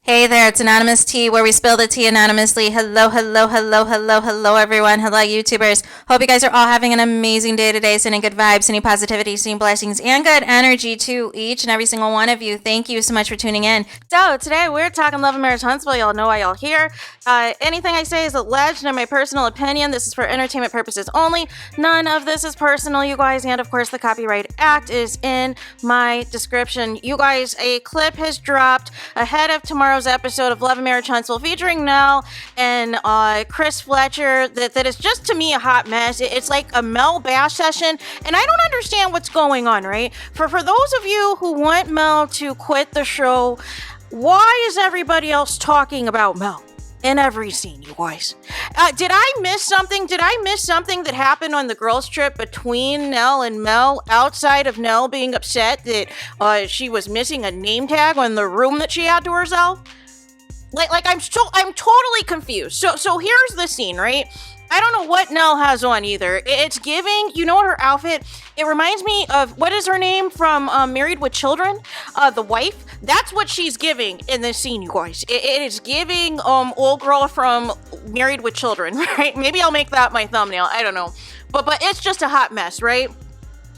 Hey there, it's Anonymous Tea, where we spill the tea anonymously. Hello, hello, hello, hello, hello, everyone. Hello, YouTubers. Hope you guys are all having an amazing day today, sending good vibes, sending positivity, sending blessings, and good energy to each and every single one of you. Thank you so much for tuning in. So, today we're talking love and marriage Huntsville. Y'all know why y'all here. Anything I say is alleged and my personal opinion. This is for entertainment purposes only. None of this is personal, you guys. And, of course, the Copyright Act is in my description. You guys, a clip has dropped ahead of tomorrow's episode of Love and Marriage Huntsville featuring Nell and Chris Fletcher that is just, to me, a hot mess. It's like a Mel bash session, and I don't understand what's going on, right? For those of you who want Mel to quit the show, why is everybody else talking about Mel in every scene, you guys? Did I miss something? Did I miss something that happened on the girls' trip between Nell and Mel, outside of Nell being upset that she was missing a name tag on the room that she had to herself? I'm totally confused. So here's the scene, right? I don't know what Nell has on either. It's giving, you know, her outfit. It reminds me of, what is her name from Married with Children? The wife. That's what she's giving in this scene, you guys. It is giving old girl from Married with Children, right? Maybe I'll make that my thumbnail. I don't know. But it's just a hot mess, right?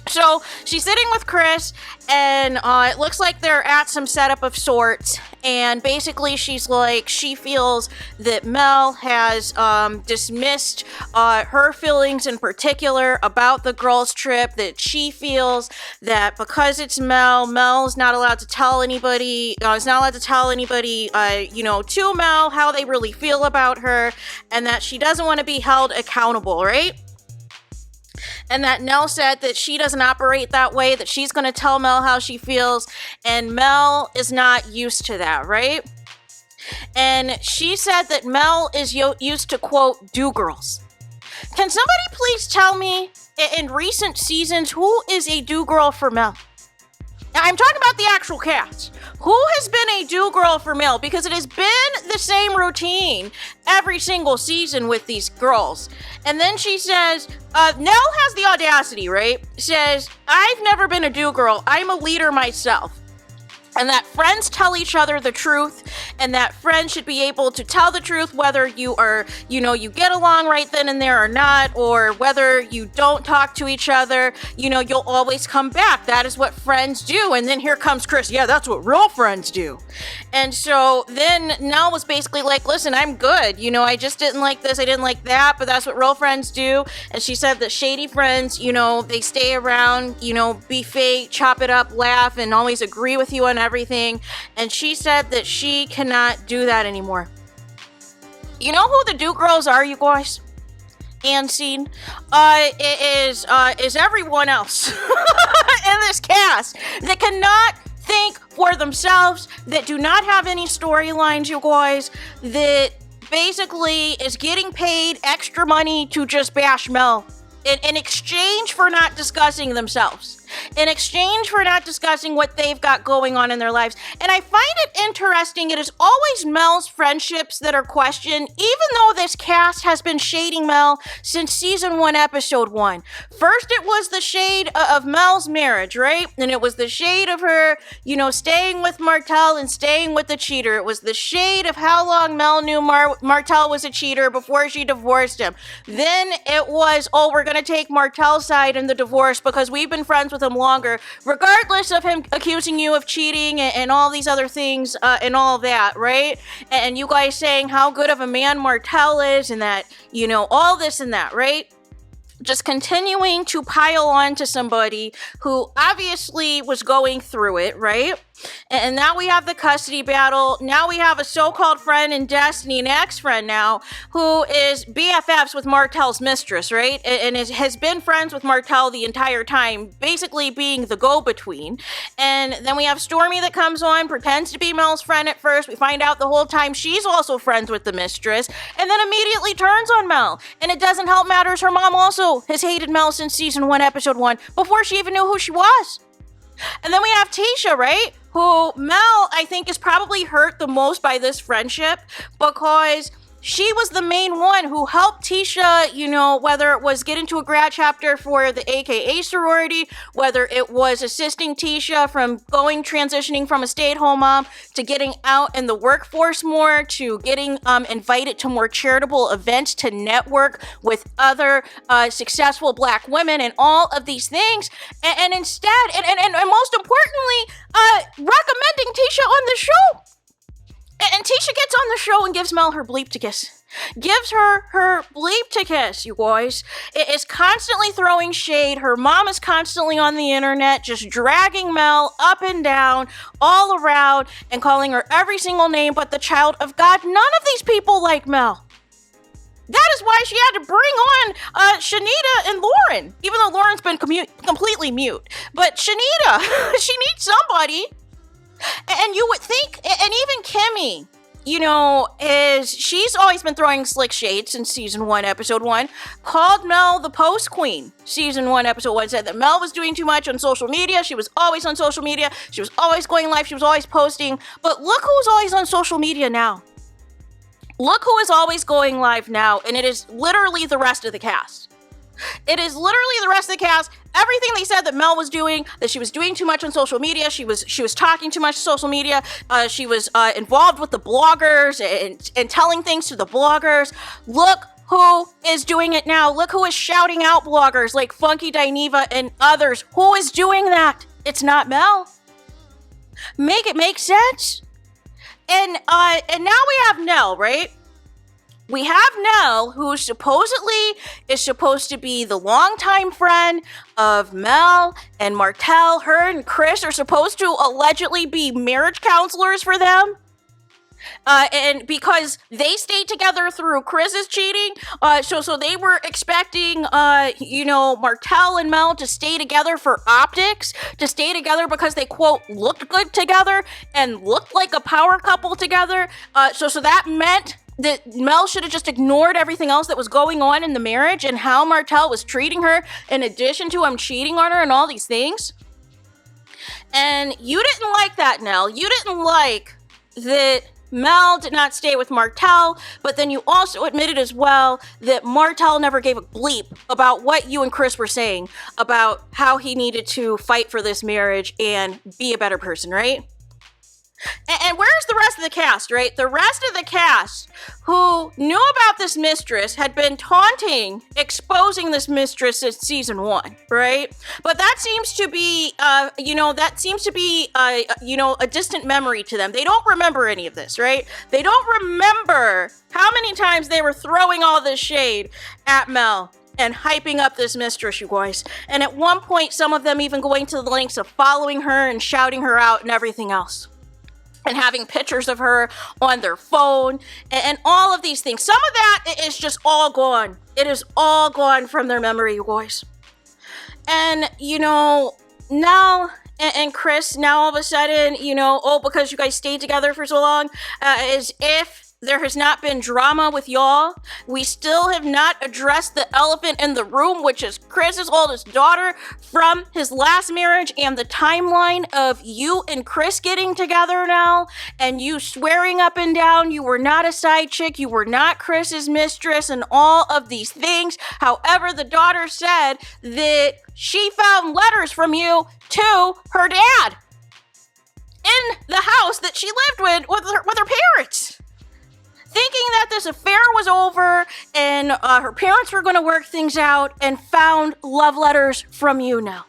So she's sitting with Chris, and it looks like they're at some setup of sorts. And basically, she's like, she feels that Mel has dismissed her feelings in particular about the girls' trip. That she feels that because it's Mel's not allowed to tell anybody. Is not allowed to tell anybody, to Mel how they really feel about her, and that she doesn't want to be held accountable, right? And that Nell said that she doesn't operate that way, that she's going to tell Mel how she feels, and Mel is not used to that, right? And she said that Mel is used to, quote, do girls. Can somebody please tell me, in recent seasons, who is a do girl for Mel? Now, I'm talking about the actual cast. Who has been a do-girl for Mel? Because it has been the same routine every single season with these girls. And then she says, Nell has the audacity, right? Says, I've never been a do-girl. I'm a leader myself. And that friends tell each other the truth, and that friends should be able to tell the truth whether you are, you get along right then and there or not, or whether you don't talk to each other, you'll always come back. That is what friends do. And then here comes Chris. Yeah, that's what real friends do. And so then Nell was basically like, listen, I'm good. I just didn't like this. I didn't like that, but that's what real friends do. And she said that shady friends, they stay around, be fake, chop it up, laugh, and always agree with you on everything. And she said that she cannot do that anymore. You know who the do girls are, you guys? And scene. It is everyone else in this cast that cannot think for themselves, that do not have any storylines, you guys, that basically is getting paid extra money to just bash Mel in exchange for not discussing themselves. In exchange for not discussing what they've got going on in their lives. And I find it interesting, it is always Mel's friendships that are questioned, even though this cast has been shading Mel since season 1, episode 1. First, it was the shade of Mel's marriage, right? And it was the shade of her, staying with Martell and staying with the cheater. It was the shade of how long Mel knew Martell was a cheater before she divorced him. Then it was, we're going to take Martell's side in the divorce because we've been friends with him longer, regardless of him accusing you of cheating and all these other things and all that, right? And you guys saying how good of a man Martell is, and that, all this and that, right? Just continuing to pile on to somebody who obviously was going through it, right? And now we have the custody battle. Now we have a so-called friend in Destiny, an ex-friend now, who is BFFs with Martell's mistress, right? And has been friends with Martell the entire time, basically being the go-between. And then we have Stormy that comes on, pretends to be Mel's friend at first. We find out the whole time she's also friends with the mistress, and then immediately turns on Mel. And it doesn't help matters, her mom also has hated Mel since season 1, episode 1, before she even knew who she was. And then we have Tasha, right? Who Mel, I think, is probably hurt the most by this friendship, because She was the main one who helped Tisha, you know, whether it was get into a grad chapter for the AKA sorority, whether it was assisting Tisha from transitioning from a stay-at-home mom to getting out in the workforce more, to getting invited to more charitable events, to network with other successful Black women, and all of these things. And instead, and most importantly, recommending Tisha on the show. And Tisha gets on the show and gives Mel her bleep to kiss. Gives her bleep to kiss, you guys. It is constantly throwing shade. Her mom is constantly on the internet, just dragging Mel up and down, all around, and calling her every single name but the child of God. None of these people like Mel. That is why she had to bring on Shanita and Lauren, even though Lauren's been completely mute. But Shanita, she needs somebody. And you would think, and even Kimmy, you know, she's always been throwing slick shade since season 1, episode 1, called Mel the post queen. Season 1, episode 1 said that Mel was doing too much on social media. She was always on social media. She was always going live. She was always posting. But look who's always on social media now. Look who is always going live now. And it is literally the rest of the cast. It is literally the rest of the cast. Everything they said that Mel was doing, that she was doing too much on social media, she was talking too much on social media, she was involved with the bloggers and telling things to the bloggers. Look who is doing it now. Look who is shouting out bloggers like Funky Dineva and others. Who is doing that? It's not Mel. Make it make sense. And now we have Nell, right? We have Nell, who supposedly is supposed to be the longtime friend of Mel and Martell. Her and Chris are supposed to allegedly be marriage counselors for them. And because they stayed together through Chris's cheating, so they were expecting, Martell and Mel to stay together for optics, to stay together because they, quote, looked good together and looked like a power couple together. So that meant that Mel should have just ignored everything else that was going on in the marriage and how Martell was treating her, in addition to him cheating on her and all these things. And you didn't like that, Nell. You didn't like that Mel did not stay with Martell, but then you also admitted as well that Martell never gave a bleep about what you and Chris were saying about how he needed to fight for this marriage and be a better person, right? And where's the rest of the cast, right? The rest of the cast who knew about this mistress had been taunting, exposing this mistress since season 1, right? But that seems to be, a distant memory to them. They don't remember any of this, right? They don't remember how many times they were throwing all this shade at Mel and hyping up this mistress, you guys. And at one point, some of them even going to the lengths of following her and shouting her out and everything else. And having pictures of her on their phone and all of these things. Some of that is just all gone. It is all gone from their memory, you guys. And, Nell and Chris, now all of a sudden, because you guys stayed together for so long, as if there has not been drama with y'all. We still have not addressed the elephant in the room, which is Chris's oldest daughter from his last marriage, and the timeline of you and Chris getting together now, and you swearing up and down you were not a side chick, you were not Chris's mistress, and all of these things. However, the daughter said that she found letters from you to her dad in the house that she lived with her parents, thinking that this affair was over and her parents were going to work things out, and found love letters from you now.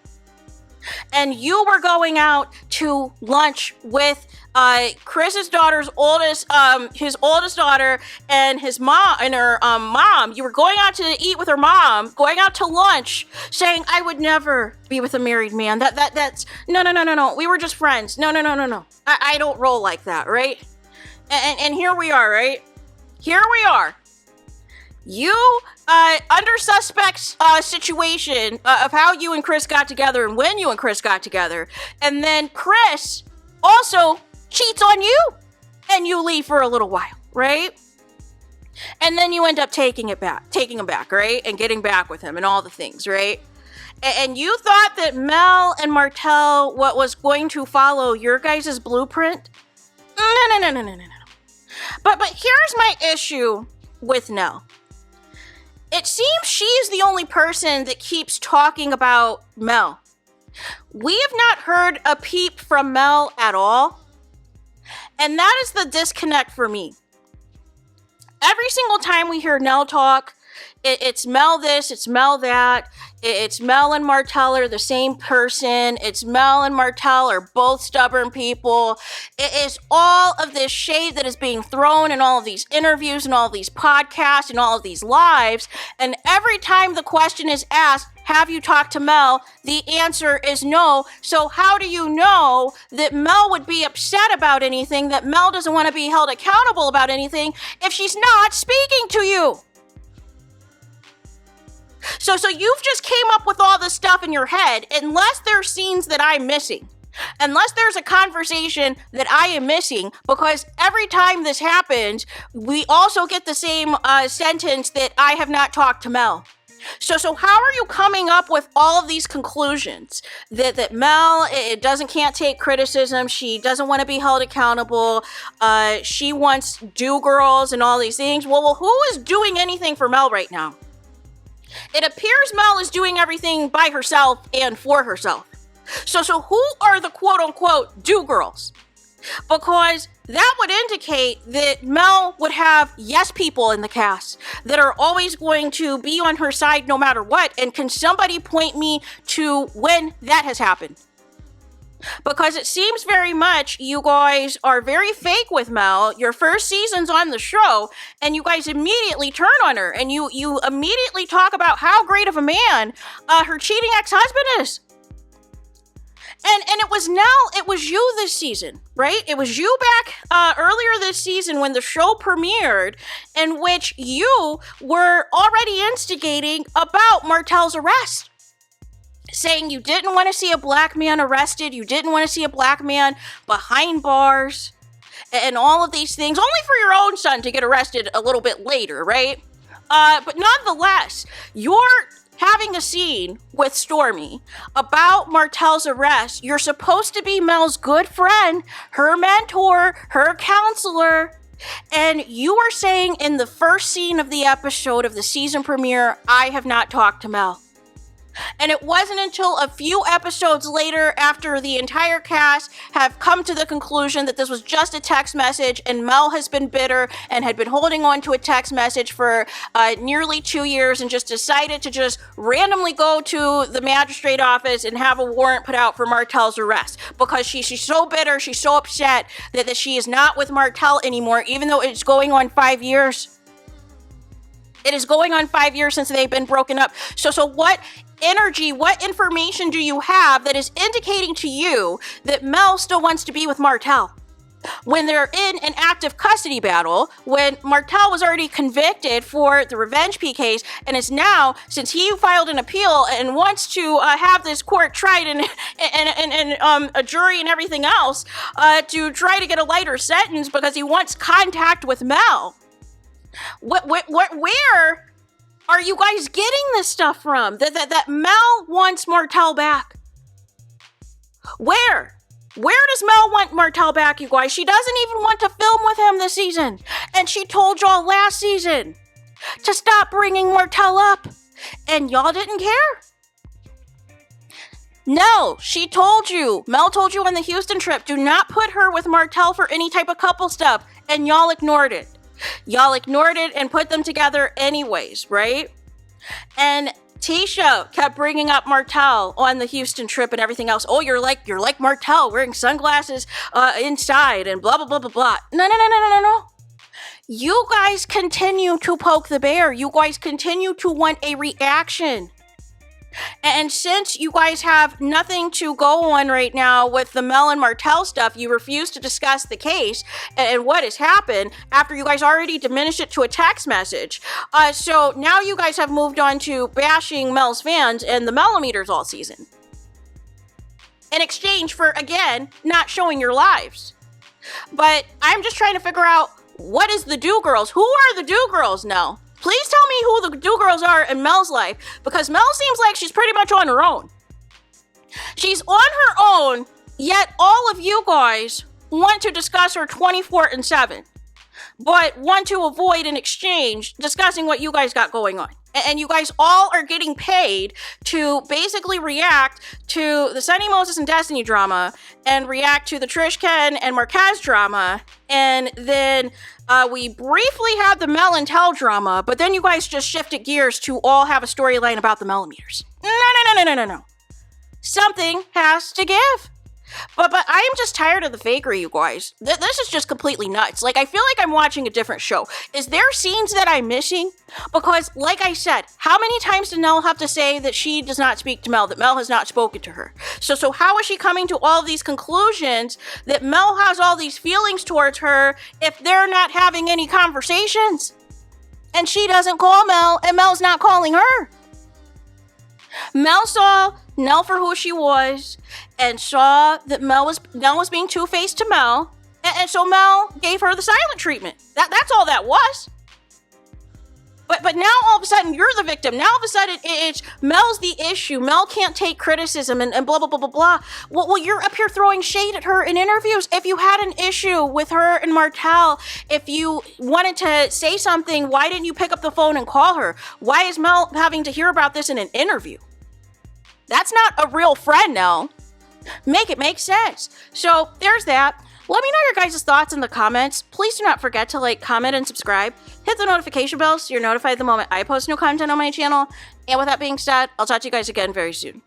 And you were going out to lunch with Chris's daughter's his oldest daughter and his mom and her mom. You were going out to eat with her mom, going out to lunch, saying, "I would never be with a married man. That's no. We were just friends. No. I don't roll like that, right?" And here we are, right? Here we are. You, under suspect's situation of how you and Chris got together and when you and Chris got together. And then Chris also cheats on you and you leave for a little while, right? And then you end up taking him back, right? And getting back with him and all the things, right? And you thought that Mel and Martell, what was going to follow your guys' blueprint? No. But here's my issue with Nell. It seems she's the only person that keeps talking about Mel. We have not heard a peep from Mel at all. And that is the disconnect for me. Every single time we hear Nell talk, it's Mel this, it's Mel that. It's Mel and Martell are the same person. It's Mel and Martell are both stubborn people. It is all of this shade that is being thrown in all of these interviews and all of these podcasts and all of these lives. And every time the question is asked, have you talked to Mel? The answer is no. So how do you know that Mel would be upset about anything, that Mel doesn't want to be held accountable about anything if she's not speaking to you? So you've just came up with all this stuff in your head, unless there's scenes that I'm missing. Unless there's a conversation that I am missing, because every time this happens, we also get the same sentence that I have not talked to Mel. So how are you coming up with all of these conclusions? That Mel can't take criticism, she doesn't want to be held accountable, she wants do-girls and all these things. Well, who is doing anything for Mel right now? It appears Mel is doing everything by herself and for herself. So who are the quote-unquote do-girls? Because that would indicate that Mel would have yes people in the cast that are always going to be on her side no matter what. And can somebody point me to when that has happened? Because it seems very much you guys are very fake with Mel. Your first season's on the show, and you guys immediately turn on her, and you immediately talk about how great of a man her cheating ex-husband is. And it was Nell, it was you this season, right? It was you back earlier this season when the show premiered, in which you were already instigating about Martell's arrest. Saying you didn't want to see a black man arrested, you didn't want to see a black man behind bars, and all of these things, only for your own son to get arrested a little bit later, right? But nonetheless, you're having a scene with Stormy about Martell's arrest. You're supposed to be Mel's good friend, her mentor, her counselor, and you are saying in the first scene of the episode of the season premiere, I have not talked to Mel. And it wasn't until a few episodes later, after the entire cast have come to the conclusion that this was just a text message, and Mel has been bitter and had been holding on to a text message for nearly 2 years and just decided to just randomly go to the magistrate office and have a warrant put out for Martell's arrest. Because she's so bitter, she's so upset that she is not with Martell anymore, even though it's going on 5 years. It is going on 5 years since they've been broken up. So what energy, what information do you have that is indicating to you that Mel still wants to be with Martell? When they're in an active custody battle, when Martell was already convicted for the Revenge P case, and is now, since he filed an appeal and wants to have this court tried and a jury and everything else, to try to get a lighter sentence because he wants contact with Mel. Where are you guys getting this stuff from? That Mel wants Martell back? Where does Mel want Martell back, you guys? She doesn't even want to film with him this season. And she told y'all last season to stop bringing Martell up. And y'all didn't care. No, she told you. Mel told you on the Houston trip, do not put her with Martell for any type of couple stuff. And y'all ignored it. Y'all ignored it and put them together anyways, right? And Tisha kept bringing up Martell on the Houston trip and everything else. Oh, you're like Martell wearing sunglasses inside and blah, blah, blah, blah, blah. No. You guys continue to poke the bear. You guys continue to want a reaction. And since you guys have nothing to go on right now with the Mel and Martell stuff, you refuse to discuss the case and what has happened after you guys already diminished it to a text message. So now you guys have moved on to bashing Mel's fans and the Mellometers all season. In exchange for, again, not showing your lives. But I'm just trying to figure out, what is the do-girls? Who are the do-girls now? Please tell me who the do-girls are in Mel's life, because Mel seems like she's pretty much on her own. She's on her own, yet all of you guys want to discuss her 24/7. but want to avoid an exchange discussing what you guys got going on. And you guys all are getting paid to basically react to the Sunny Moses and Destiny drama and react to the Trish Ken and Marquez drama. And then we briefly had the Mel and Tell drama, but then you guys just shifted gears to all have a storyline about the millimeters. No. Something has to give. But I am just tired of the fakery, you guys. This is just completely nuts. Like, I feel like I'm watching a different show. Is there scenes that I'm missing? Because, like I said, how many times did Nell have to say that she does not speak to Mel, that Mel has not spoken to her? So how is she coming to all these conclusions that Mel has all these feelings towards her if they're not having any conversations? And she doesn't call Mel, and Mel's not calling her. Mel saw Nell for who she was and saw that Nell was being two-faced to Mel, and so Mel gave her the silent treatment. That's all that was. But now all of a sudden you're the victim. Now all of a sudden it's Mel's the issue. Mel can't take criticism and blah, blah, blah, blah, blah. Well, you're up here throwing shade at her in interviews. If you had an issue with her and Martel, if you wanted to say something, why didn't you pick up the phone and call her? Why is Mel having to hear about this in an interview? That's not a real friend, Nell. Make it make sense. So there's that. Let me know your guys' thoughts in the comments. Please do not forget to like, comment, and subscribe. Hit the notification bell so you're notified the moment I post new content on my channel. And with that being said, I'll talk to you guys again very soon.